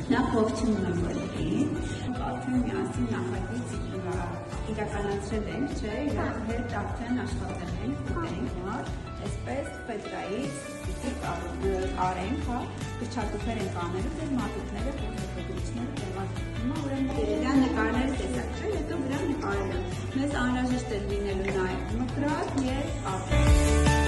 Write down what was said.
Նախ ողջունում եմ բոլորին, արդեն միասին նախագիծ իրականացրել ենք, չէ, իրար հետ արդեն աշխատել ենք, ուտենք, այսպես Պետրայից պիտի կարենք, կրճատուփեր ենք անելու, դեր մատուցները, ֆոտոգրիչները տեղադրվում, ուրեմն դրա նկարները տեսակ, չէ, հետո վրա նկարել եմ, մեզ անհրաժեշտ է լինելու նաև մկրատ և կապ։